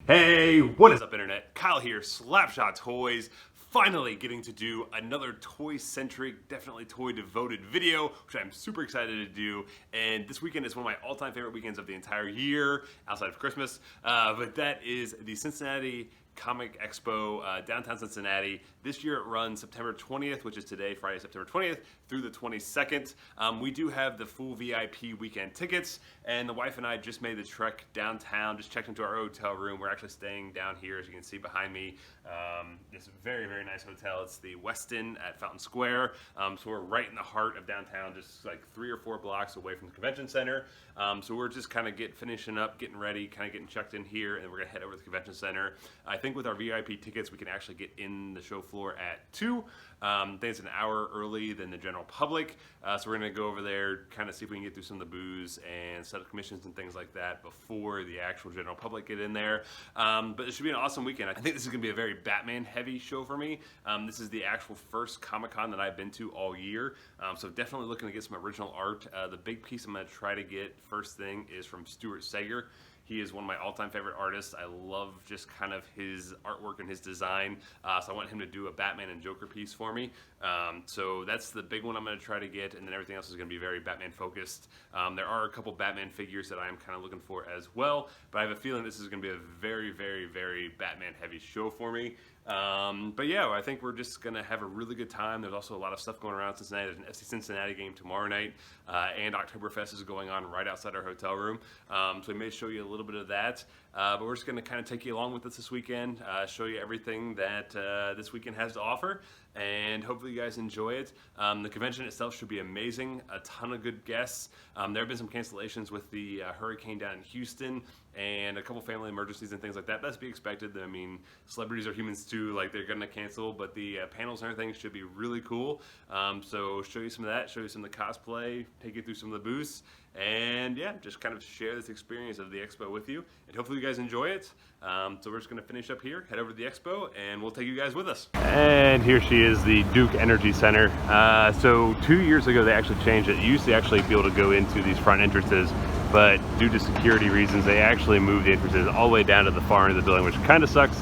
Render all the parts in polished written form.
Hey, what is up internet? Kyle here, Slapshot Toys. Finally getting to do another toy-centric, definitely toy-devoted video, which I'm super excited to do. And this weekend is one of my all-time favorite weekends of the entire year, outside of Christmas. But that is the Cincinnati Comic Expo, downtown Cincinnati. This year it runs September 20th, which is today, Friday, September 20th, through the 22nd. We do have the full VIP weekend tickets, and the wife and I just made the trek downtown, just checked into our hotel room. We're actually staying down here, as you can see behind me. This very, very nice hotel. It's the Westin at Fountain Square. So we're right in the heart of downtown, just like 3 or 4 blocks away from the convention center. So we're just kind of finishing up, getting ready, kind of getting checked in here, and we're gonna head over to the convention center. I think with our VIP tickets, we can actually get in the show floor at 2. I think it's an hour early than the general public. So we're gonna go over there, kind of see if we can get through some of the booths and set up commissions and things like that before the actual general public get in there. But it should be an awesome weekend. I think this is gonna be a very Batman heavy show for me. This is the actual first Comic-Con that I've been to all year. So definitely looking to get some original art. The big piece I'm gonna try to get first thing is from Stuart Sager. He is one of my all-time favorite artists. I love just kind of his artwork and his design. So I want him to do a Batman and Joker piece for me. So that's the big one I'm going to try to get, and then everything else is going to be very Batman focused. There are a couple Batman figures that I'm kind of looking for as well, but I have a feeling this is going to be a very, very, very Batman heavy show for me. But yeah, I think we're just going to have a really good time. There's also a lot of stuff going around Cincinnati. There's an FC Cincinnati game tomorrow night, and Oktoberfest is going on right outside our hotel room. So we may show you a little bit of that, but we're just going to kind of take you along with us this weekend, show you everything that this weekend has to offer, and hopefully you guys enjoy it. The convention itself should be amazing. A ton of good guests. There have been some cancellations with the hurricane down in Houston and a couple family emergencies and things like that. That's to be expected. I mean, celebrities are humans too, like they're gonna cancel, but the panels and everything should be really cool. So show you some of that, show you some of the cosplay, take you through some of the booths, and yeah, just kind of share this experience of the expo with you, and hopefully you guys enjoy it. So we're just gonna finish up here, head over to the expo, and we'll take you guys with us. And here she is, the Duke Energy Center. So 2 years ago they actually changed it. You used to actually be able to go into these front entrances, but due to security reasons they actually moved the entrances all the way down to the far end of the building, which kind of sucks.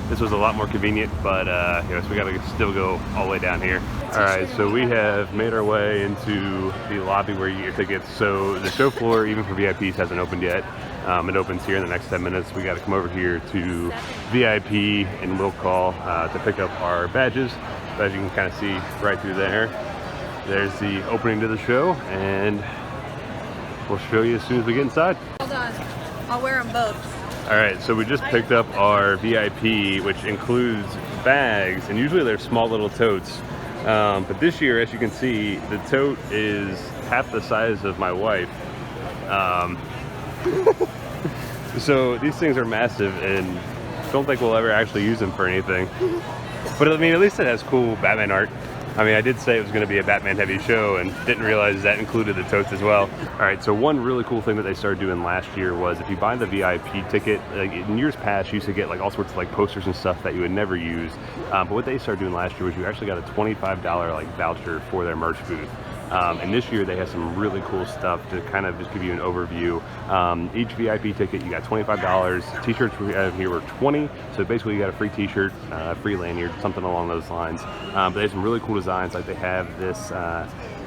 This was a lot more convenient, but so we gotta still go all the way down here. All right, so we have made our way into the lobby where you get your tickets. So the show floor, even for VIPs, hasn't opened yet. It opens here in the next 10 minutes. We gotta come over here to VIP and will call to pick up our badges. But as you can kind of see right through there, there's the opening to the show, and we'll show you as soon as we get inside. Hold on, I'll wear them both. All right, so we just picked up our VIP, which includes bags, and usually they're small little totes. But this year, as you can see, the tote is half the size of my wife. So these things are massive, and don't think we'll ever actually use them for anything. But I mean, at least it has cool Batman art. I mean, I did say it was going to be a Batman heavy show and didn't realize that included the totes as well. All right, so one really cool thing that they started doing last year was if you buy the VIP ticket, like in years past, you used to get like all sorts of like posters and stuff that you would never use. But what they started doing last year was you actually got a $25 like voucher for their merch booth. And this year they have some really cool stuff to kind of just give you an overview. Each VIP ticket, you got $25. T-shirts we have here were $20. So basically you got a free t-shirt, free lanyard, something along those lines. But they have some really cool designs. Like they have this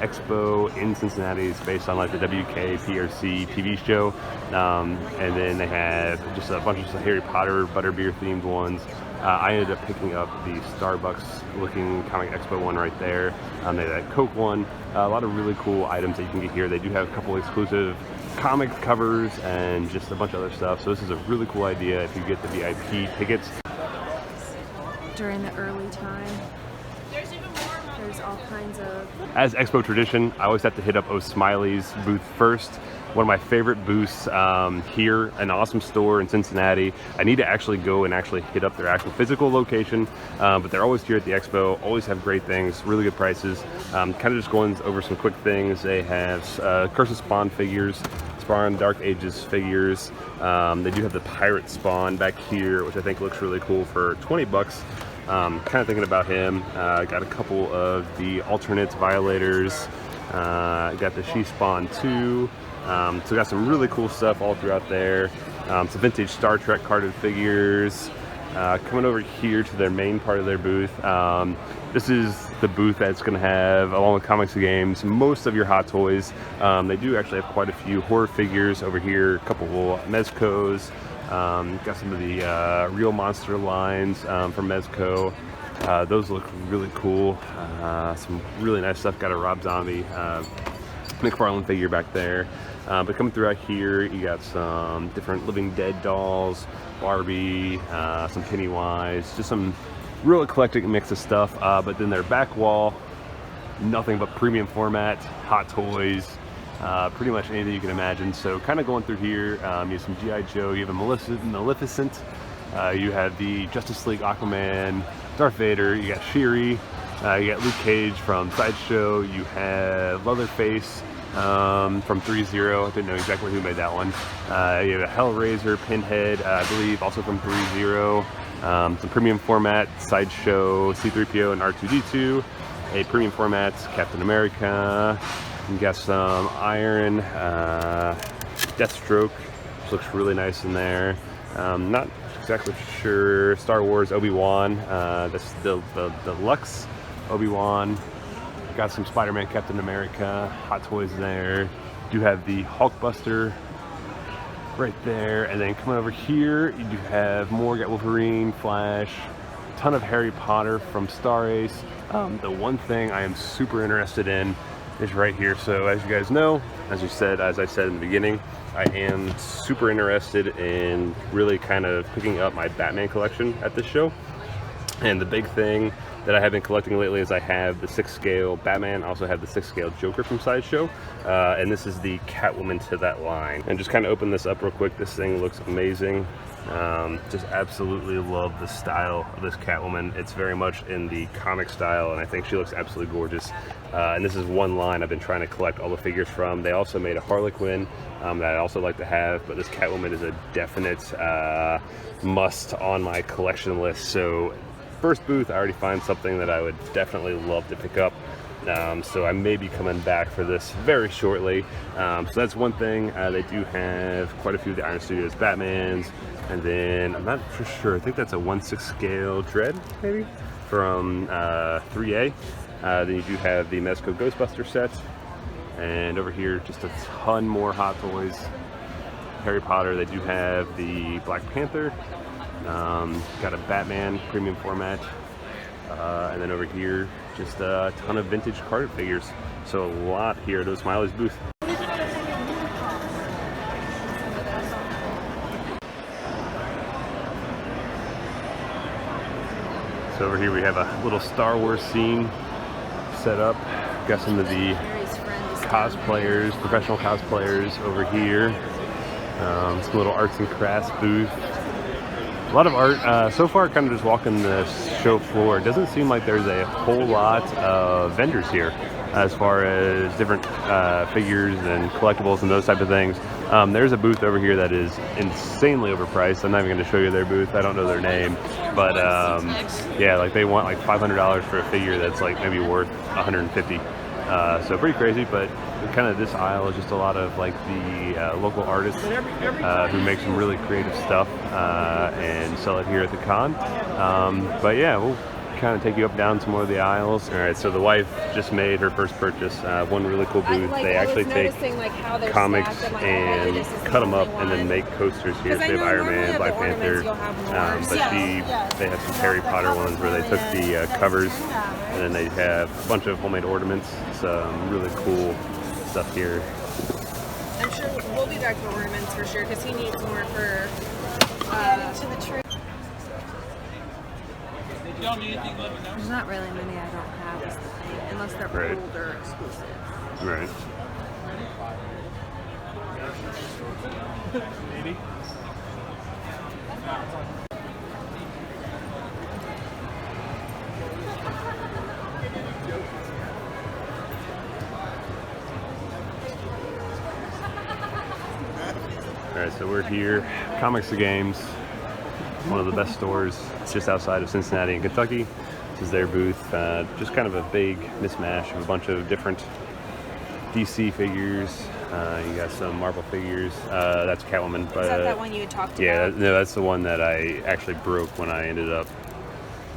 expo in Cincinnati. It's based on like the WKPRC TV show. And then they have just a bunch of Harry Potter butterbeer themed ones. I ended up picking up the Starbucks looking Comic Expo one right there. They have that Coke one. A lot of really cool items that you can get here. They do have a couple exclusive comic covers and just a bunch of other stuff. So this is a really cool idea if you get the VIP tickets. During the early time, there's all kinds of... As Expo tradition, I always have to hit up O'Smiley's booth first. One of my favorite booths here, an awesome store in Cincinnati. I need to actually go and actually hit up their actual physical location, but they're always here at the Expo, always have great things, really good prices. Kind of just going over some quick things. They have Curse of Spawn figures, Spawn Dark Ages figures. They do have the Pirate Spawn back here, which I think looks really cool for 20 bucks. Kind of thinking about him. Got a couple of the Alternates Violators. Got the She Spawn 2. So we got some really cool stuff all throughout there. some vintage Star Trek carded figures. Coming over here to their main part of their booth. This is the booth that's going to have, along with comics and games, most of your Hot Toys. They do actually have quite a few horror figures over here, a couple MEZCOs. Got some of the real monster lines from MEZCO. Those look really cool. Some really nice stuff. Got a Rob Zombie McFarlane figure back there. But coming through out here, you got some different Living Dead dolls, Barbie, some Pennywise, just some real eclectic mix of stuff. But then their back wall, nothing but premium format, Hot Toys, pretty much anything you can imagine. So kind of going through here, you have some G.I. Joe, you have a Maleficent, you have the Justice League Aquaman, Darth Vader, you got Shiri, you got Luke Cage from Sideshow, you have Leatherface from 3-0, I didn't know exactly who made that one. You have a Hellraiser, Pinhead, I believe also from 3-0, some premium format, Sideshow, C-3PO and R2-D2, a premium format, Captain America, you got some Iron, Deathstroke, which looks really nice in there. Not exactly sure, Star Wars Obi-Wan, that's the deluxe Obi-Wan. Got some Spider-Man, Captain America, Hot Toys there. Do have the Hulkbuster right there, and then coming over here, you do have more. Got Wolverine, Flash, a ton of Harry Potter from Star Ace. The one thing I am super interested in is right here. So as you guys know, as I said in the beginning, I am super interested in really kind of picking up my Batman collection at this show. And the big thing that I have been collecting lately is I have the 6 scale Batman, I also have the 6 scale Joker from Sideshow, and this is the Catwoman to that line. And just kind of open this up real quick, this thing looks amazing. Just absolutely love the style of this Catwoman. It's very much in the comic style, and I think she looks absolutely gorgeous. And this is one line I've been trying to collect all the figures from. They also made a Harley Quinn that I also like to have, but this Catwoman is a definite must on my collection list. So first booth, I already find something that I would definitely love to pick up. So I may be coming back for this very shortly. So that's one thing. They do have quite a few of the Iron Studios Batmans, and then I'm not for sure, I think that's a 1/6 scale Dread maybe from 3A. Then you do have the MEZCO Ghostbuster set, and over here just a ton more Hot Toys. Harry Potter, they do have the Black Panther. Got a Batman premium format, and then over here just a ton of vintage carded figures. So a lot here at Smiley's booth. So over here we have a little Star Wars scene set up. Got some of the cosplayers, professional cosplayers over here. Some little arts and crafts booth. A lot of art. So far, kind of just walking the show floor, it doesn't seem like there's a whole lot of vendors here as far as different figures and collectibles and those type of things. There's a booth over here that is insanely overpriced. I'm not even going to show you their booth. I don't know their name, but yeah, like they want like $500 for a figure that's like maybe worth $150. So pretty crazy, but kind of this aisle is just a lot of like the local artists who make some really creative stuff and sell it here at the con. But yeah, we'll kind of take you up down some more of the aisles. All right, so the wife just made her first purchase. One really cool booth. They actually take comics and cut them up and then make coasters here. So they have Iron Man, Black Panther, but they have some Harry Potter ones where they took the covers and then they have a bunch of homemade ornaments. Some really cool stuff here. I'm sure we'll be back for ornaments for sure because he needs more for to the tree. Y'all need anything, let me know. There's not really many I don't have, is the thing, unless they're old or exclusive. Right. Maybe. Alright, so we're here, Comics and Games, one of the best stores just outside of Cincinnati in Kentucky. This is their booth, just kind of a big mismatch of a bunch of different DC figures, You got some Marvel figures. That's Catwoman. But, is that one you had talked about? Yeah, no, that's the one that I actually broke when I ended up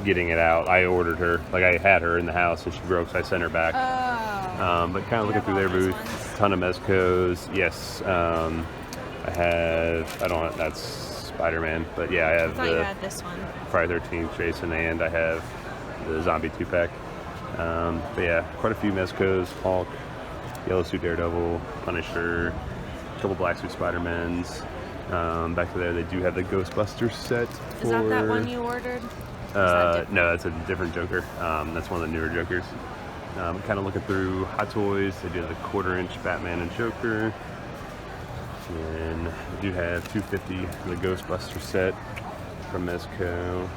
getting it out. I ordered her, like I had her in the house and she broke, so I sent her back. But kind of looking through their booth, ton of MEZCOs. Yes, that's Spider-Man, but yeah, I have I thought you had this one. Friday 13th Jason, and I have the Zombie 2-pack. But yeah, quite a few MEZCOs, Hulk, Yellow Suit Daredevil, Punisher, a couple Black Suit Spider-Mans. Back to there, they do have the Ghostbusters set. Is that one you ordered? No, that's a different Joker. That's one of the newer Jokers. Kind of looking through Hot Toys. They do have the 1/4-inch Batman and Joker. And we do have 250, the Ghostbuster set from MEZCO.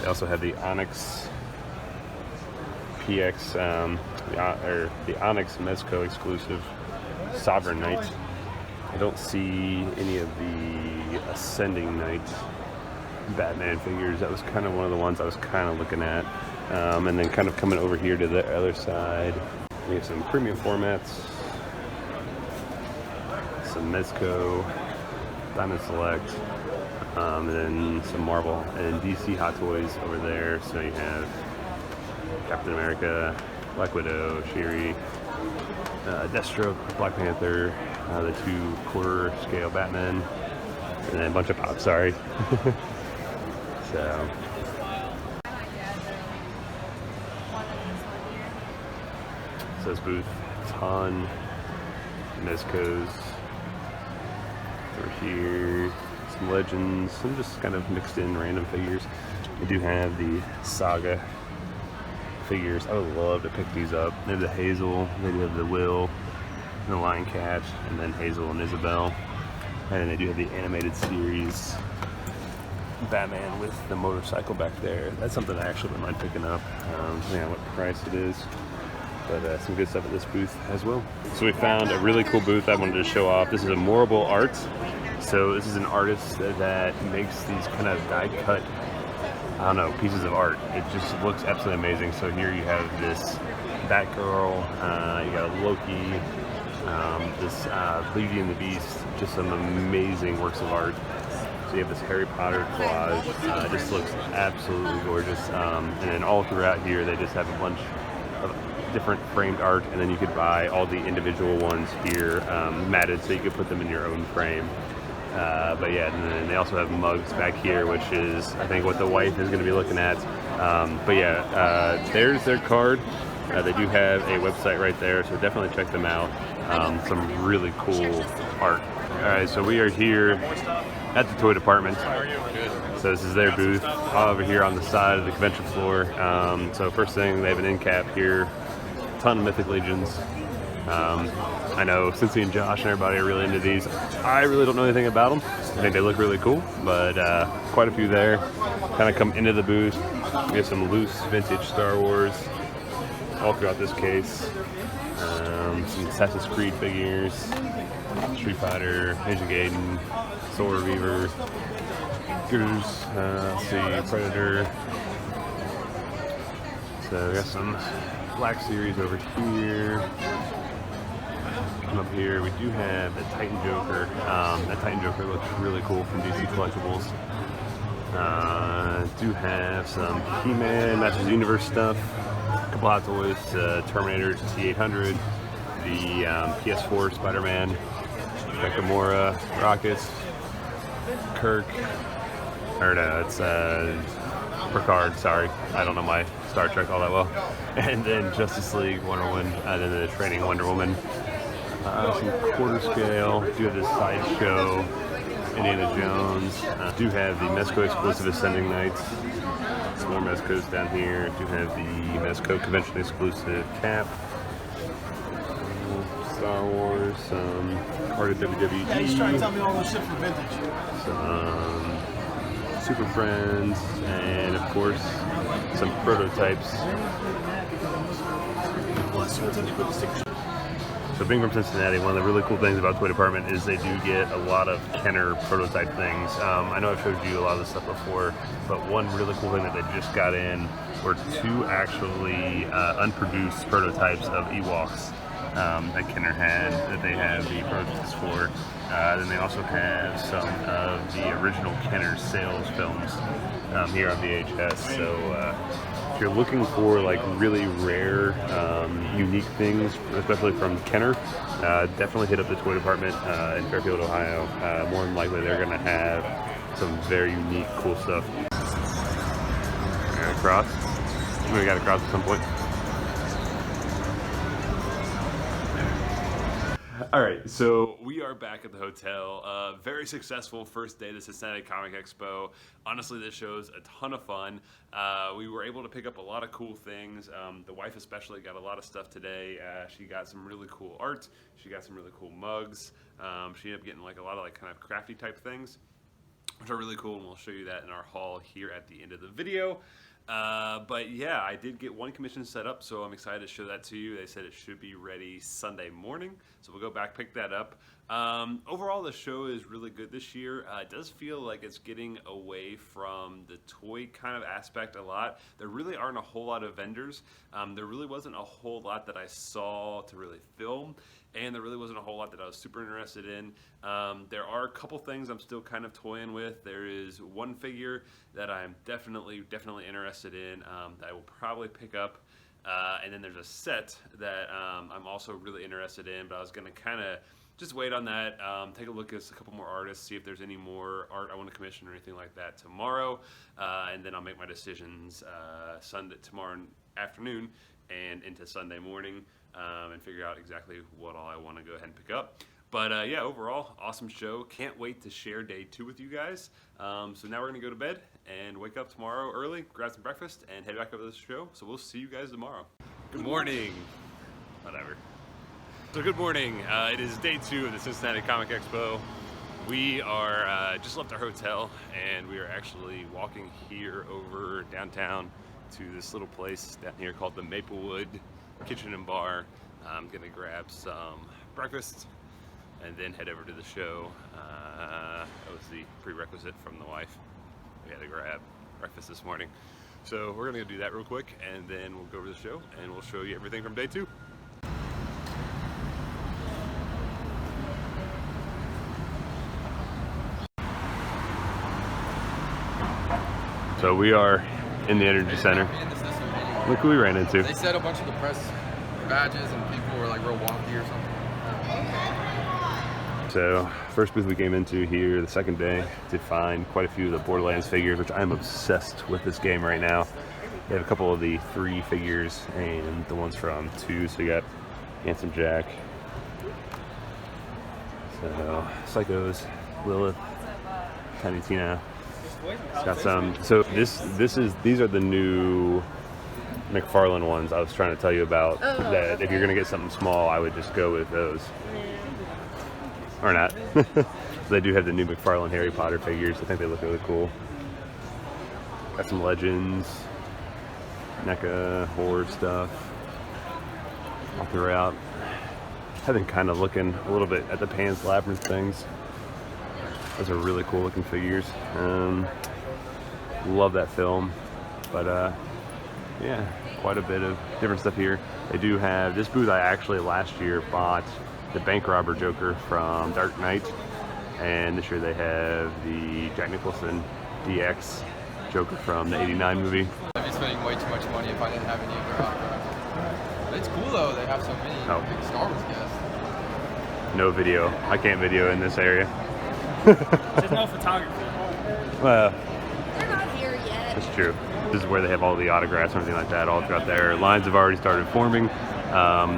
They also have the Onyx PX, the Onyx MEZCO exclusive Sovereign Knight. I don't see any of the Ascending Knight Batman figures. That was kind of one of the ones I was kind of looking at. And then kind of coming over here to the other side, we have some premium formats, some MEZCO, Diamond Select, and then some Marvel and DC Hot Toys over there. So you have Captain America, Black Widow, Shuri, Deathstroke, Black Panther, the 2/4 scale Batman, and then a bunch of pop, sorry. So this booth, ton MEZCOs over here, some Legends, some just kind of mixed in random figures. We do have the Saga figures. I would love to pick these up. They have the Hazel, they do have the Will, and the Lion Cat, and then Hazel and Isabel. And then they do have the animated series Batman with the motorcycle back there. That's something I actually wouldn't mind picking up, depending on what price it is. But some good stuff at this booth as well. So we found a really cool booth I wanted to show off. This is a Morable Art. So this is an artist that makes these kind of die-cut, I don't know, pieces of art. It just looks absolutely amazing. So here you have this Batgirl, you got Loki, this Beauty and the Beast, just some amazing works of art. So you have this Harry Potter collage. It just looks absolutely gorgeous. And then all throughout here, they just have a bunch of different framed art, and then you could buy all the individual ones here matted, so you could put them in your own frame. But yeah, and then they also have mugs back here, which is, I think, what the wife is going to be looking at. But yeah, there's their card. They do have a website right there, so definitely check them out. Some really cool art. Alright, so we are here at the toy department. So this is their booth, all over here on the side of the convention floor. So first thing, they have an end cap here. Ton of Mythic Legions. I know Cincy and Josh and everybody are really into these. I really don't know anything about them. I think they look really cool, but quite a few there. Kind of come into the booth. We have some loose vintage Star Wars all throughout this case. Some Assassin's Creed figures, Street Fighter, Ninja Gaiden, Soul Reaver, Goose, let's see, Predator. So we got some Black Series over here. Up here, we do have the Titan Joker. That Titan Joker looks really cool from DC Collectibles. Do have some He-Man, Masters of the Universe stuff. A couple Hot Toys, Terminator T-800, the PS4 Spider-Man, Gamora, Rockets, Kirk, or no, it's Picard, sorry. I don't know my Star Trek all that well. And then Justice League, Wonder Woman, and then the Training Wonder Woman. Some quarter scale, do have this Sideshow, Indiana Jones, do have the MEZCO exclusive Ascending Knights, some more MEZCOs down here, do have the MEZCO convention exclusive Cap, Star Wars, some carded WWE, yeah, he's trying to tell me all this shit for vintage. Some Super Friends, and of course some prototypes. So being from Cincinnati, one of the really cool things about Toy Department is they do get a lot of Kenner prototype things. I know I've showed you a lot of this stuff before, but one really cool thing that they just got in were two actually unproduced prototypes of Ewoks. that Kenner had that they have the prototypes for. Then they also have some of the original Kenner sales films here on VHS. So if you're looking for like really rare, unique things, especially from Kenner, definitely hit up the toy department in Fairfield, Ohio. More than likely they're going to have some very unique, cool stuff. Across. We got across at some point. All right, so we are back at the hotel. Very successful first day of the Cincinnati Comic Expo. Honestly, this show is a ton of fun. We were able to pick up a lot of cool things. The wife especially got a lot of stuff today. She got some really cool art. She got some really cool mugs. She ended up getting like a lot of like kind of crafty type things, which are really cool, and we'll show you that in our haul here at the end of the video. But yeah, I did get one commission set up, so I'm excited to show that to you. They said it should be ready Sunday morning, so we'll go back, pick that up. Overall, the show is really good this year. It does feel like it's getting away from the toy kind of aspect a lot. There really aren't a whole lot of vendors. There really wasn't a whole lot that I saw to really film, and there really wasn't a whole lot that I was super interested in. There are a couple things I'm still kind of toying with. There is one figure that I'm definitely interested in that I will probably pick up. And then there's a set that I'm also really interested in, but I was going to kind of just wait on that, take a look at a couple more artists, see if there's any more art I want to commission or anything like that tomorrow, and then I'll make my decisions tomorrow afternoon and into Sunday morning, and figure out exactly what all I want to go ahead and pick up. But yeah, overall, awesome show. Can't wait to share day 2 with you guys. So now we're going to go to bed and wake up tomorrow early, grab some breakfast, and head back over to the show. So we'll see you guys tomorrow. Good morning. Whatever. So good morning. It is day 2 of the Cincinnati Comic Expo. We are just left our hotel, and we are actually walking here over downtown to this little place down here called the Maplewood Kitchen and Bar. I'm going to grab some breakfast and then head over to the show. That was the prerequisite from the wife. We had to grab breakfast this morning. So we're gonna go do that real quick, and then we'll go over to the show and we'll show you everything from day 2. So we are in the Energy Center. Look who we ran into. They said a bunch of the press badges and people were like real wonky or something. So first booth we came into here the second day to find quite a few of the Borderlands figures, which I'm obsessed with this game right now. They have a couple of the 3 figures and the ones from 2. So you got Handsome Jack, so Psychos, Lilith, Tiny Tina. It's got some. So these are the new McFarlane ones I was trying to tell you about. That if you're gonna get something small, I would just go with those. Or not. They do have the new McFarlane Harry Potter figures. I think they look really cool. Got some Legends, NECA, horror stuff all throughout. I've been kind of looking a little bit at the Pan's Labyrinth things. Those are really cool looking figures. Love that film. But yeah, quite a bit of different stuff here. They do have this booth. I actually last year bought the bank robber Joker from Dark Knight, and this year they have the Jack Nicholson DX Joker from the '89 movie. I'd be spending way too much money if I didn't have any of their autographs. It's cool though, they have so many big Star Wars guests. No video. I can't video in this area. There's no photography. Well, They're not here yet. that's true. This is where they have all the autographs and everything like that all throughout there. Lines have already started forming.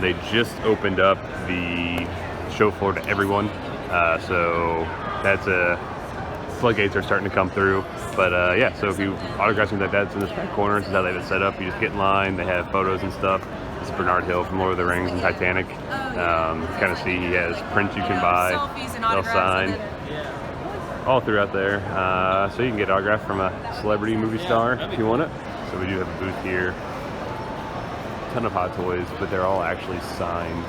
They just opened up the show floor to everyone, so that's floodgates are starting to come through. But yeah, so if you autograph something like that, it's in this back corner. This is how they have it set up. You just get in line. They have photos and stuff. This is Bernard Hill from Lord of the Rings and Titanic. Kind of see he has prints you can buy. They'll sign all throughout there. So you can get autograph from a celebrity movie star if you want it. So we do have a booth here. Ton of hot toys, but they're all actually signed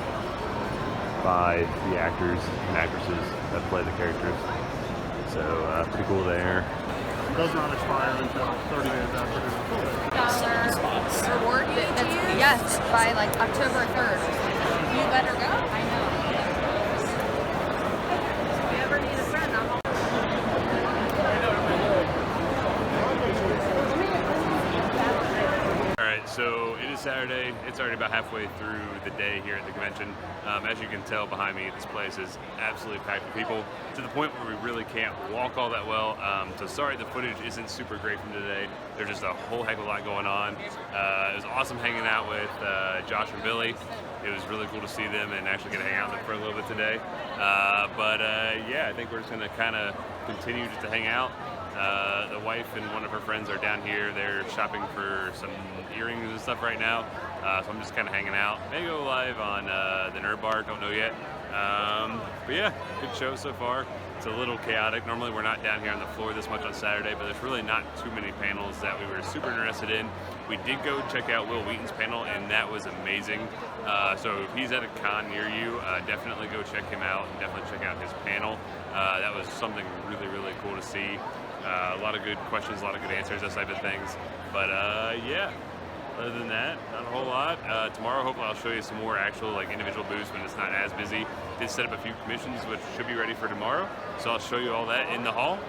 by the actors and actresses that play the characters. So pretty cool there. It does not expire until 30 days after it is. Reward you? Yes, by like October 3rd. You better go. I know. If you ever need a friend, I'm Alright, so it is Saturday. It's already about halfway through the day here at the convention. As you can tell behind me, this place is absolutely packed with people to the point where we really can't walk all that well. So sorry the footage isn't super great from today. There's just a whole heck of a lot going on. It was awesome hanging out with Josh and Billy. It was really cool to see them and actually get to hang out with them for a little bit today. Yeah, I think we're just going to kind of continue just to hang out. The wife and one of her friends are down here. They're shopping for some earrings and stuff right now. So I'm just kind of hanging out. May go live on the Nerd Bar, don't know yet. But yeah, good show so far. It's a little chaotic. Normally we're not down here on the floor this much on Saturday, but there's really not too many panels that we were super interested in. We did go check out Will Wheaton's panel, and that was amazing. So if he's at a con near you, definitely go check him out and definitely check out his panel. That was something really, really cool to see. A lot of good questions, a lot of good answers, those type of things. But yeah, other than that, not a whole lot. Tomorrow, hopefully I'll show you some more actual like individual booths when it's not as busy. Did set up a few commissions, which should be ready for tomorrow. So I'll show you all that in the hall.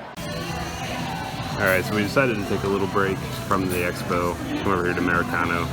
All right, so we decided to take a little break from the expo, come over here to Americano.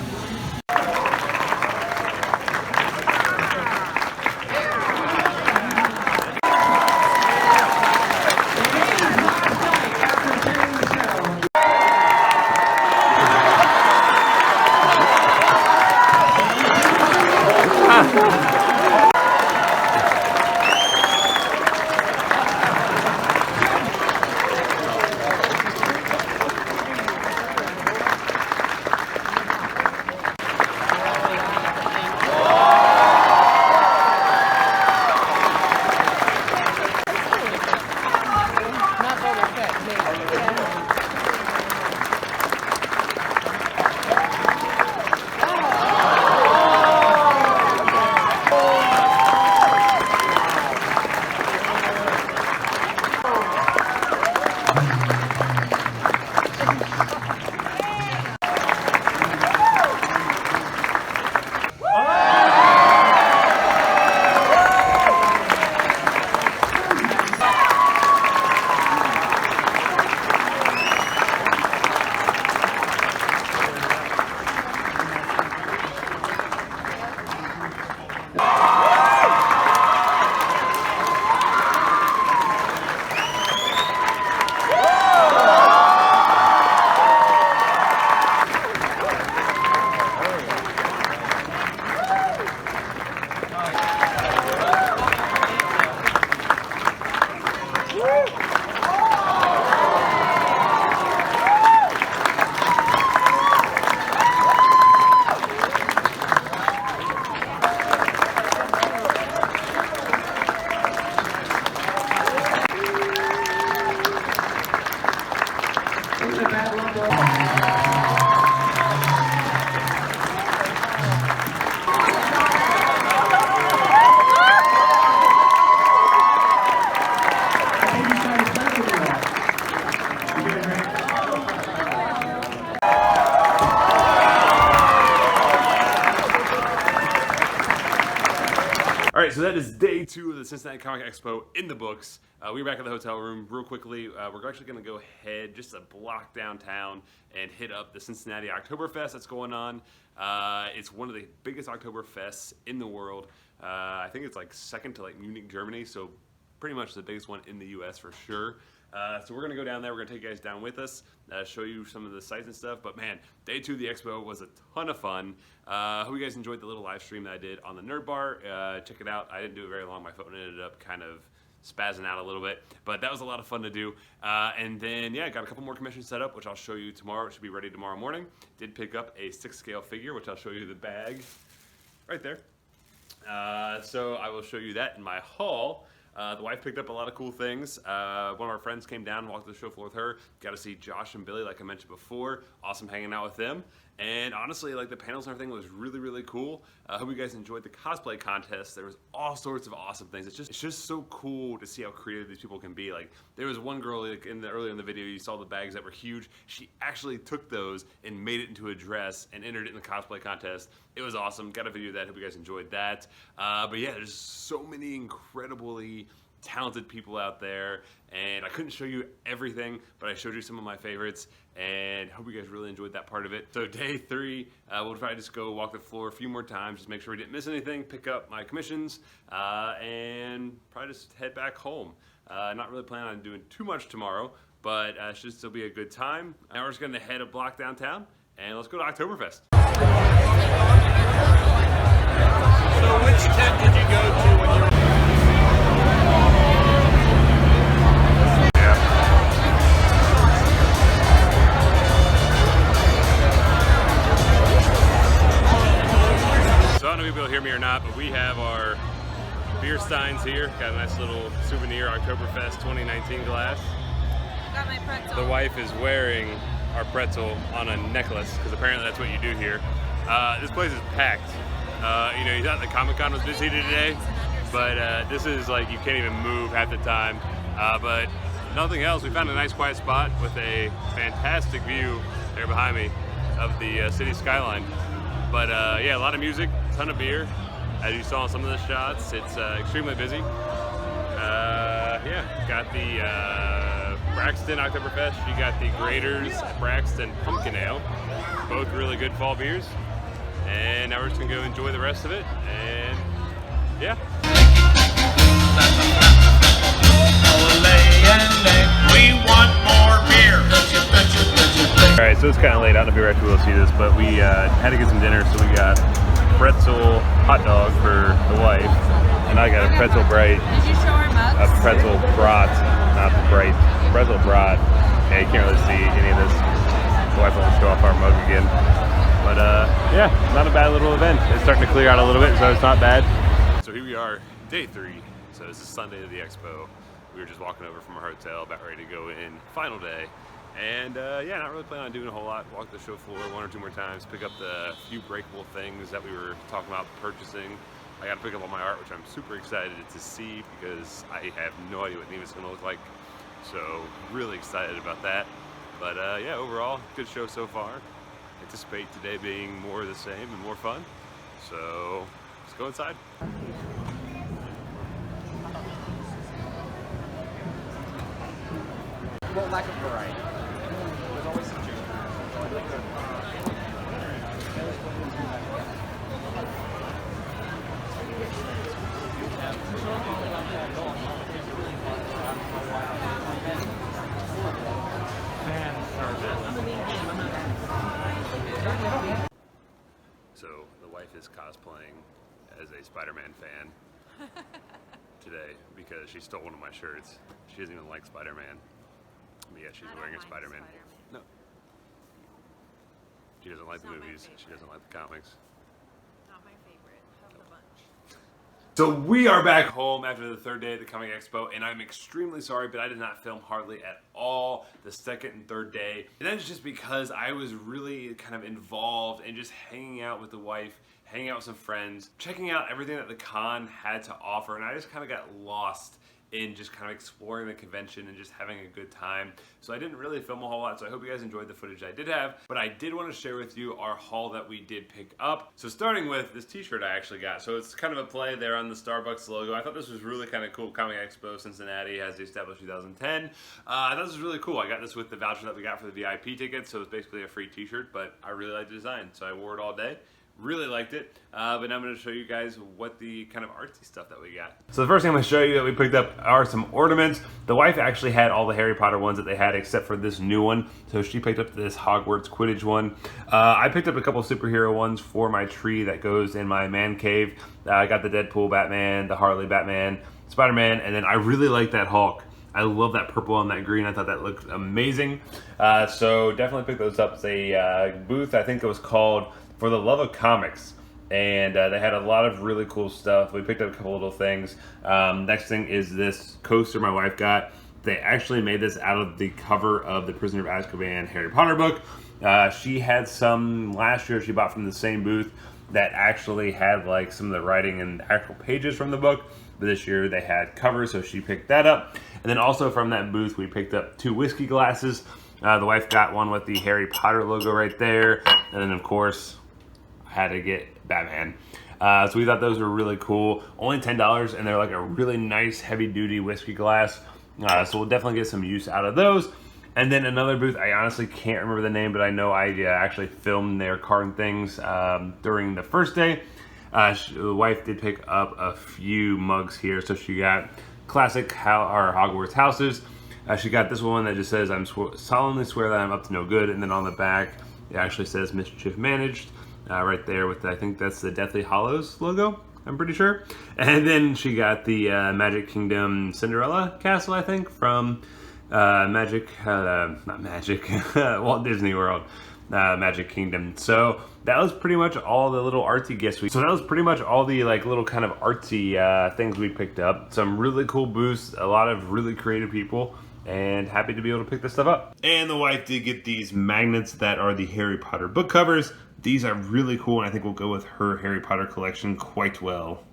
All right, so that is day 2 of the Cincinnati Comic Expo in the books. We're back at the hotel room real quickly. We're actually going to go ahead just a block downtown and hit up the Cincinnati Oktoberfest that's going on. It's one of the biggest Oktoberfests in the world. I think it's like second to like Munich, Germany, so pretty much the biggest one in the US for sure. So we're going to go down there. We're going to take you guys down with us, show you some of the sites and stuff. But man, day 2 of the expo was a ton of fun. Hope you guys enjoyed the little live stream that I did on the Nerd Bar. Check it out. I didn't do it very long. My phone ended up kind of spazzing out a little bit, but that was a lot of fun to do. And then, yeah, got a couple more commissions set up, which I'll show you tomorrow. It should be ready tomorrow morning. Did pick up a 6-scale figure, which I'll show you the bag right there. So I will show you that in my haul. The wife picked up a lot of cool things. One of our friends came down and walked the show floor with her. Got to see Josh and Billy, like I mentioned before. Awesome hanging out with them. And honestly, like the panels and everything was really, really cool. I hope you guys enjoyed the cosplay contest. There was all sorts of awesome things. It's just so cool to see how creative these people can be. Like there was one girl like, earlier in the video, you saw the bags that were huge. She actually took those and made it into a dress and entered it in the cosplay contest. It was awesome. Got a video of that. Hope you guys enjoyed that. But yeah, there's so many incredibly talented people out there, and I couldn't show you everything, but I showed you some of my favorites, and hope you guys really enjoyed that part of it. So day 3, we'll try to just go walk the floor a few more times, just make sure we didn't miss anything, pick up my commissions, and probably just head back home. Not really planning on doing too much tomorrow, but it should still be a good time. Now we're just gonna head a block downtown, and let's go to Oktoberfest. So which tent did you go to when you were... So I don't know if you'll hear me or not, but we have our beer steins here. Got a nice little souvenir Oktoberfest 2019 glass. Got my pretzel. The wife is wearing our pretzel on a necklace, because apparently that's what you do here. This place is packed. You know, you thought the Comic-Con was busy today, but this is like you can't even move half the time. But nothing else, we found a nice quiet spot with a fantastic view there behind me of the city skyline. But yeah, a lot of music, ton of beer. As you saw in some of the shots, it's extremely busy. Yeah, got the Braxton Oktoberfest. You got the Graders Braxton Pumpkin Ale. Both really good fall beers. And now we're just gonna go enjoy the rest of it. And yeah. We want more beer. All right, so it's kind of late. I don't know if you're actually able to see this, but we had to get some dinner, so we got pretzel hot dog for the wife, and I got a pretzel bright, Did you show her mugs? a pretzel brat, not bright, pretzel brat. Yeah, you can't really see any of this. The wife wants to show off our mug again. But yeah, not a bad little event. It's starting to clear out a little bit, so it's not bad. So here we are, day 3. So this is Sunday of the expo. We were just walking over from our hotel, about ready to go in. Final day. And yeah, not really planning on doing a whole lot. Walk the show floor 1 or 2 more times, pick up the few breakable things that we were talking about purchasing. I got to pick up all my art, which I'm super excited to see because I have no idea what NECA's gonna look like. So really excited about that. But yeah, overall, good show so far. Anticipate today being more of the same and more fun. So let's go inside. Well, lack of variety. There's always some change. So I think So the wife is cosplaying as a Spider-Man fan today because she stole one of my shirts. She doesn't even like Spider-Man. But yeah, she's wearing a Spider-Man. No. She doesn't like the movies. She doesn't like the comics. Not my favorite of the bunch. So we are back home after the 3rd day at the Comic Expo, and I'm extremely sorry, but I did not film hardly at all the 2nd and 3rd day. And that's just because I was really kind of involved in just hanging out with the wife, hanging out with some friends, checking out everything that the con had to offer, and I just kind of got lost in just kind of exploring the convention and just having a good time. So I didn't really film a whole lot, so I hope you guys enjoyed the footage I did have, but I did want to share with you our haul that we did pick up. So starting with this t-shirt I actually got. So it's kind of a play there on the Starbucks logo. I thought this was really kind of cool. Comic Expo Cincinnati has the established 2010. I thought this was really cool. I got this with the voucher that we got for the VIP tickets, so it's basically a free t-shirt, but I really liked the design, so I wore it all day. Really liked it, but now I'm going to show you guys what the kind of artsy stuff that we got. So the first thing I'm going to show you that we picked up are some ornaments. The wife actually had all the Harry Potter ones that they had except for this new one, so she picked up this Hogwarts Quidditch one. I picked up a couple superhero ones for my tree that goes in my man cave. I got the Deadpool Batman, the Harley Batman, Spider-Man, and then I really like that Hulk. I love that purple and that green. I thought that looked amazing. So definitely picked those up. It's a booth, I think it was called For the Love of Comics. and they had a lot of really cool stuff. We picked up a couple little things. Next thing is this coaster my wife got. They actually made this out of the cover of the Prisoner of Azkaban Harry Potter book. She had some last year she bought from the same booth that actually had like some of the writing and actual pages from the book. But this year they had covers, so she picked that up. And then also from that booth, we picked up 2 whiskey glasses. The wife got one with the Harry Potter logo right there. And then of course, I had to get Batman. So we thought those were really cool. Only $10, and they're like a really nice heavy duty whiskey glass. So we'll definitely get some use out of those. And then another booth, I honestly can't remember the name, but I know I actually filmed their card things during the first day. The wife did pick up a few mugs here. So she got classic Hogwarts houses. She got this one that just says, "I'm solemnly swear that I'm up to no good." And then on the back, it actually says "Mischief Managed." Right there with, I think that's the Deathly Hallows logo, I'm pretty sure. And then she got the Magic Kingdom Cinderella Castle, I think, from Walt Disney World. Magic Kingdom. So that was pretty much all the little artsy gifts so that was pretty much all the like little kind of artsy things we picked up. Some really cool booths, a lot of really creative people, and happy to be able to pick this stuff up. And the wife did get these magnets that are the Harry Potter book covers. These are really cool, and I think will go with her Harry Potter collection quite well.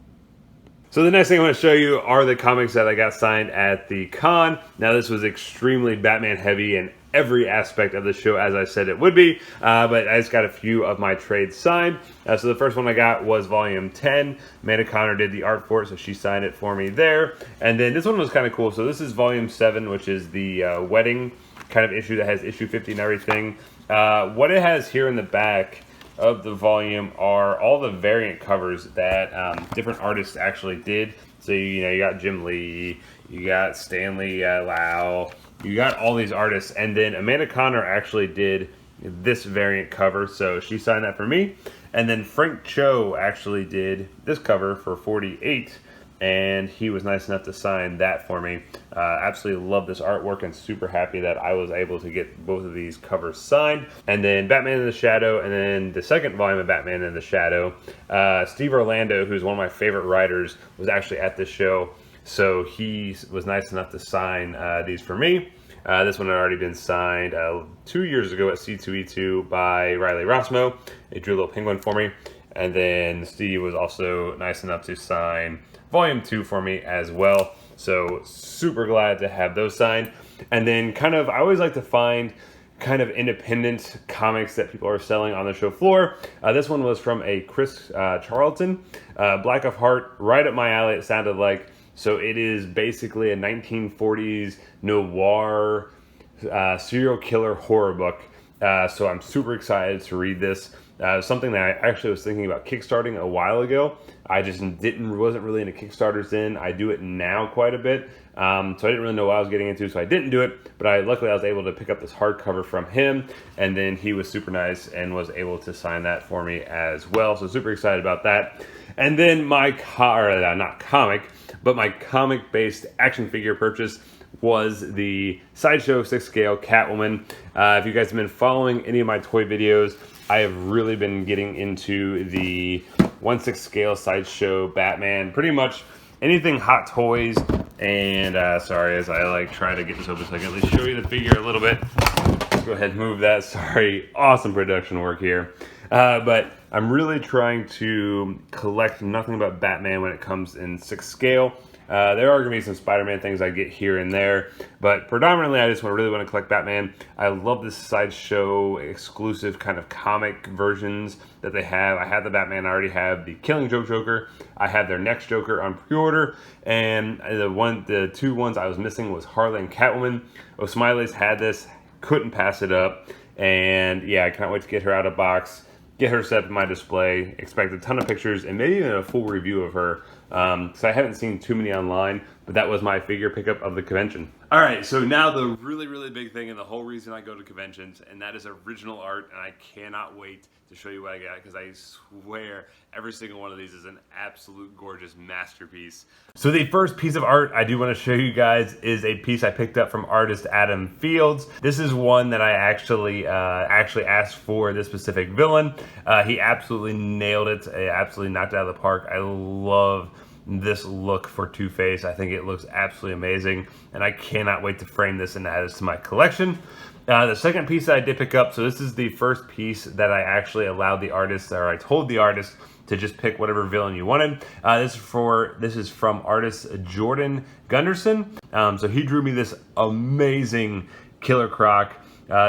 So the next thing I want to show you are the comics that I got signed at the con. Now this was extremely Batman heavy in every aspect of the show, as I said it would be, but I just got a few of my trades signed. So the first one I got was volume 10. Amanda Connor did the art for it, so she signed it for me there. And then this one was kind of cool. So this is volume 7, which is the wedding kind of issue that has issue 50 and everything. What it has here in the back of the volume are all the variant covers that different artists actually did. So you got Jim Lee, you got Stanley Lau, you got all these artists, and then Amanda Connor actually did this variant cover, so she signed that for me. And then Frank Cho actually did this cover for 48, and he was nice enough to sign that for me. Absolutely love this artwork and super happy that I was able to get both of these covers signed. And then Batman in the Shadow, and then the second volume of Batman in the Shadow. Steve Orlando, who's one of my favorite writers, was actually at this show, so he was nice enough to sign these for me. This one had already been signed 2 years ago at C2E2 by Riley Rossmo. He drew a little penguin for me. And then Steve was also nice enough to sign volume 2 for me as well. So super glad to have those signed. And then kind of, I always like to find kind of independent comics that people are selling on the show floor. This one was from a Chris Charlton, Black of Heart, right up my alley it sounded like. So it is basically a 1940s noir serial killer horror book. So I'm super excited to read this. Something that I actually was thinking about kickstarting a while ago. I just wasn't really into Kickstarters then. I do it now quite a bit. So I didn't really know what I was getting into, so I didn't do it. But luckily I was able to pick up this hardcover from him, and then he was super nice and was able to sign that for me as well. So super excited about that. And then my comic-based action figure purchase was the Sideshow 6-scale Catwoman. If you guys have been following any of my toy videos, I have really been getting into the 1/6 scale Sideshow Batman. Pretty much anything Hot Toys. And sorry, as I try to get this open so I can at least show you the figure a little bit. Let's go ahead and move that. Sorry, awesome production work here. But I'm really trying to collect nothing but Batman when it comes in 6 scale. There are going to be some Spider-Man things I get here and there, but predominantly I just really want to collect Batman. I love this Sideshow exclusive kind of comic versions that they have. I have the Batman, I already have the Killing Joke Joker, I have their next Joker on pre-order, and the 2 ones I was missing was Harley and Catwoman. O'Smiley's had this, couldn't pass it up, and yeah, I can't wait to get her out of box, get her set up in my display, expect a ton of pictures, and maybe even a full review of her. Because I haven't seen too many online, But that was my figure pickup of the convention. All right, so now the really big thing and the whole reason I go to conventions, and that is original art, and I cannot wait to show you what I got, because I swear every single one of these is an absolute gorgeous masterpiece. So the first piece of art I do want to show you guys is a piece I picked up from artist Adam Fields. This is one that I actually asked for this specific villain. He absolutely nailed it. He absolutely knocked it out of the park. I love this look for Two-Face. I think it looks absolutely amazing, and I cannot wait to frame this and add this to my collection. The second piece that I did pick up, so this is the first piece that I actually allowed the artist, or I told the artist to just pick whatever villain you wanted. This is from artist Jordan Gunderson. So he drew me this amazing Killer Croc.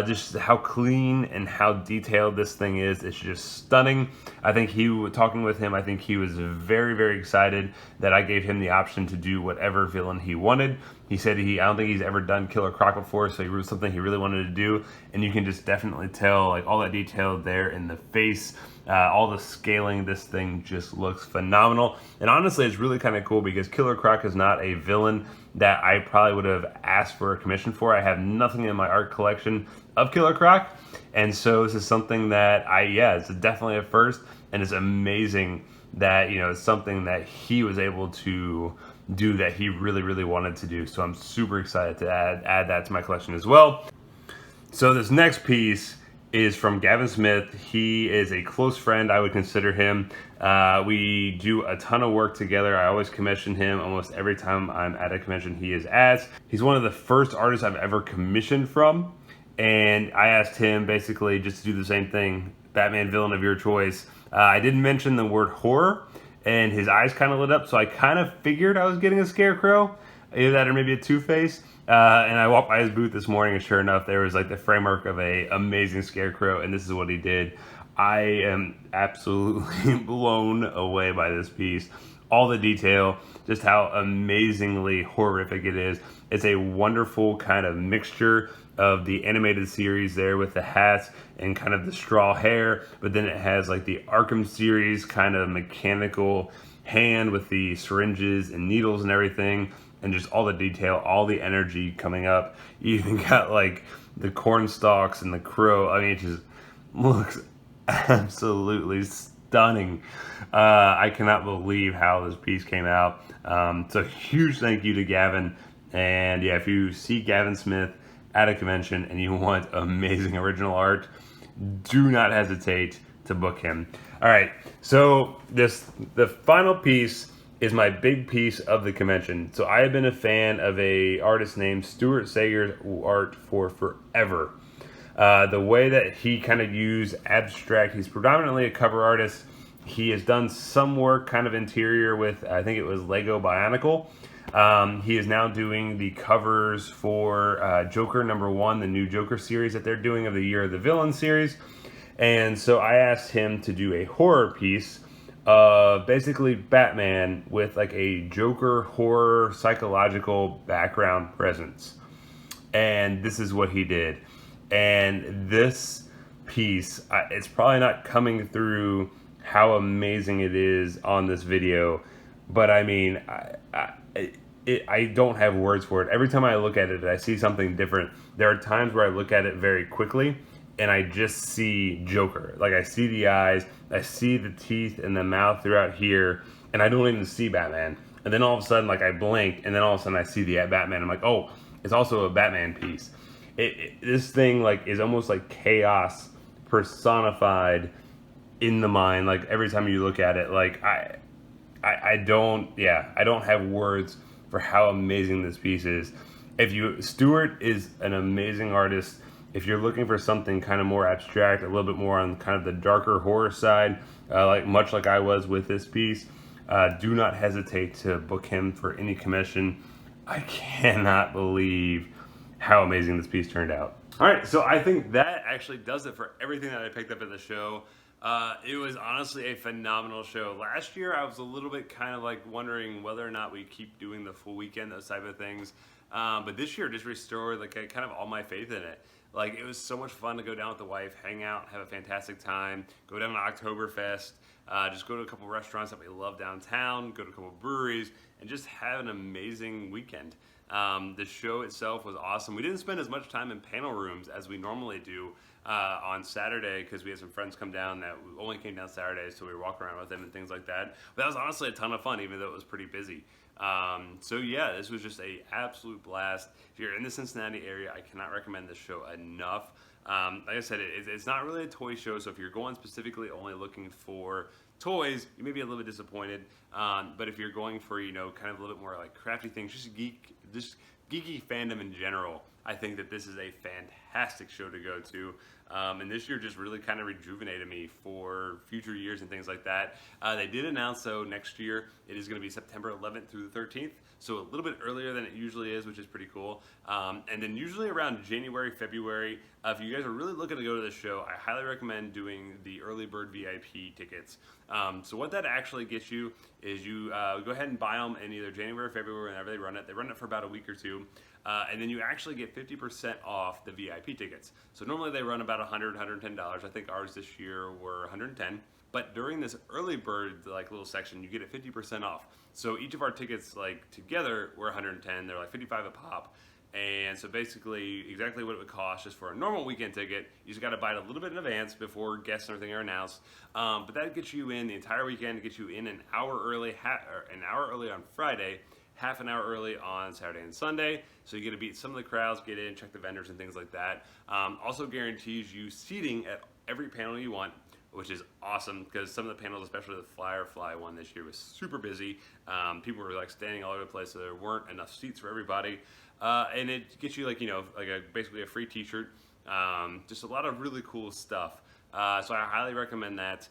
Just how clean and how detailed this thing is, it's just stunning. I think talking with him, I think he was very excited that I gave him the option to do whatever villain he wanted. He said I don't think he's ever done Killer Croc before, so it was something he really wanted to do, and you can just definitely tell, like, all that detail there in the face, all the scaling. This thing just looks phenomenal, and honestly, it's really kind of cool because Killer Croc is not a villain that I probably would have asked for a commission for. I have nothing in my art collection of Killer Croc, and so this is something that it's definitely a first, and it's amazing that, you know, it's something that he was able to do that he really wanted to do. So I'm super excited to add that to my collection as well. So this next piece is from Gavin Smith. He is a close friend, I would consider him. We do a ton of work together. I always commission him almost every time I'm at a convention he is at. He's one of the first artists I've ever commissioned from, and I asked him basically just to do the same thing, Batman villain of your choice. I didn't mention the word horror, and his eyes kind of lit up, so I kind of figured I was getting a Scarecrow, either that or maybe a Two-Face. And I walked by his booth this morning, and sure enough, there was like the framework of a amazing Scarecrow, and this is what he did. I am absolutely blown away by this piece. All the detail, just how amazingly horrific it is. It's a wonderful kind of mixture of the animated series there with the hats and kind of the straw hair, but then it has like the Arkham series kind of mechanical hand with the syringes and needles and everything, and just all the detail, all the energy coming up. You even got like the corn stalks and the crow. I mean, it just looks absolutely stunning. I cannot believe how this piece came out. So huge thank you to Gavin. And yeah, if you see Gavin Smith at a convention and you want amazing original art, do not hesitate to book him. All right, so the final piece is my big piece of the convention. So I have been a fan of a artist named Stuart Sager's art for forever. The way that he kind of used abstract, he's predominantly a cover artist. He has done some work kind of interior with, I think it was Lego Bionicle. He is now doing the covers for Joker #1, the new Joker series that they're doing of the Year of the Villain series. And so I asked him to do a horror piece of basically Batman with like a Joker horror psychological background presence. And this is what he did. And this piece, it's probably not coming through how amazing it is on this video, but I mean, I don't have words for it. Every time I look at it, I see something different. There are times where I look at it very quickly and I just see Joker. Like, I see the eyes, I see the teeth and the mouth throughout here, and I don't even see Batman. And then all of a sudden, like, I blink, and then all of a sudden I see the Batman. I'm like, oh, it's also a Batman piece. This thing, like, is almost like chaos personified in the mind. Like, every time you look at it, like, I don't have words for how amazing this piece is. Stuart is an amazing artist. If you're looking for something kind of more abstract, a little bit more on kind of the darker horror side, much like I was with this piece, do not hesitate to book him for any commission. I cannot believe how amazing this piece turned out. All right, so I think that actually does it for everything that I picked up at the show. It was honestly a phenomenal show. Last year, I was a little bit kind of like wondering whether or not we keep doing the full weekend, those type of things. But this year just restored like kind of all my faith in it. Like, it was so much fun to go down with the wife, hang out, have a fantastic time, go down to Oktoberfest, just go to a couple restaurants that we love downtown, go to a couple breweries, and just have an amazing weekend. The show itself was awesome. We didn't spend as much time in panel rooms as we normally do on Saturday, because we had some friends come down that only came down Saturday, so we were walking around with them and things like that. But that was honestly a ton of fun, even though it was pretty busy. So yeah, this was just a absolute blast. If you're in the Cincinnati area, I cannot recommend this show enough. Like I said, it's not really a toy show, so if you're going specifically only looking for toys, you may be a little bit disappointed. But if you're going for, you know, kind of a little bit more like crafty things, just geeky fandom in general, I think that this is a fantastic show to go to. And this year just really kind of rejuvenated me for future years and things like that. They did announce, though, next year it is going to be September 11th through the 13th, so a little bit earlier than it usually is, which is pretty cool. And then usually around January, February, if you guys are really looking to go to the show, I highly recommend doing the early bird VIP tickets. So what that actually gets you is you go ahead and buy them in either January or February, whenever they run it. They run it for about a week or two. And then you actually get 50% off the VIP tickets. So normally they run about $100, $110. I think ours this year were $110. But during this early bird like little section, you get it 50% off. So each of our tickets like together were $110. They're like $55 a pop. And so basically exactly what it would cost just for a normal weekend ticket. You just got to buy it a little bit in advance before guests and everything are announced. But that gets you in the entire weekend. It gets you in an hour early on Friday, half an hour early on Saturday and Sunday. So you get to beat some of the crowds, get in, check the vendors and things like that. Also guarantees you seating at every panel you want, which is awesome, because some of the panels, especially the Firefly one this year, was super busy. People were like standing all over the place, so there weren't enough seats for everybody. And it gets you like, you know, like basically a free t-shirt. Just a lot of really cool stuff. So I highly recommend that.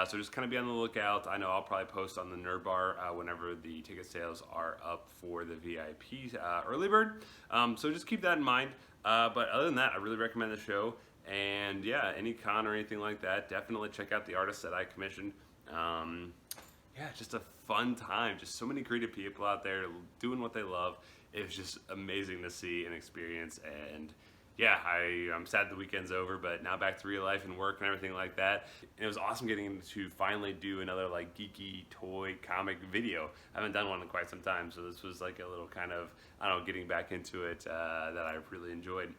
So just kind of be on the lookout. I know I'll probably post on the Nerd Bar whenever the ticket sales are up for the VIP early bird. So just keep that in mind. But other than that, I really recommend the show. And yeah, any con or anything like that, definitely check out the artists that I commissioned. Yeah, just a fun time. Just so many creative people out there doing what they love. It was just amazing to see and experience. And yeah, I'm sad the weekend's over, but now back to real life and work and everything like that. And it was awesome getting to finally do another like geeky toy comic video. I haven't done one in quite some time, so this was like a little kind of, I don't know, getting back into it that I've really enjoyed.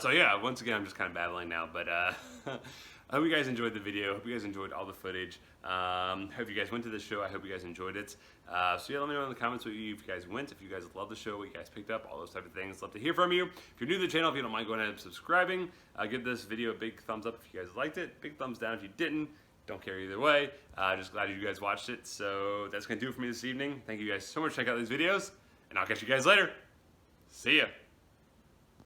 So yeah, once again, I'm just kind of battling now, but I hope you guys enjoyed the video. I hope you guys enjoyed all the footage. Hope you guys went to the show. I hope you guys enjoyed it. So yeah, let me know in the comments if you guys went, if you guys loved the show, what you guys picked up, all those type of things. Love to hear from you. If you're new to the channel, if you don't mind going ahead and subscribing, give this video a big thumbs up if you guys liked it. Big thumbs down if you didn't. Don't care either way. Just glad you guys watched it. So that's going to do it for me this evening. Thank you guys so much for checking out these videos, and I'll catch you guys later. See ya.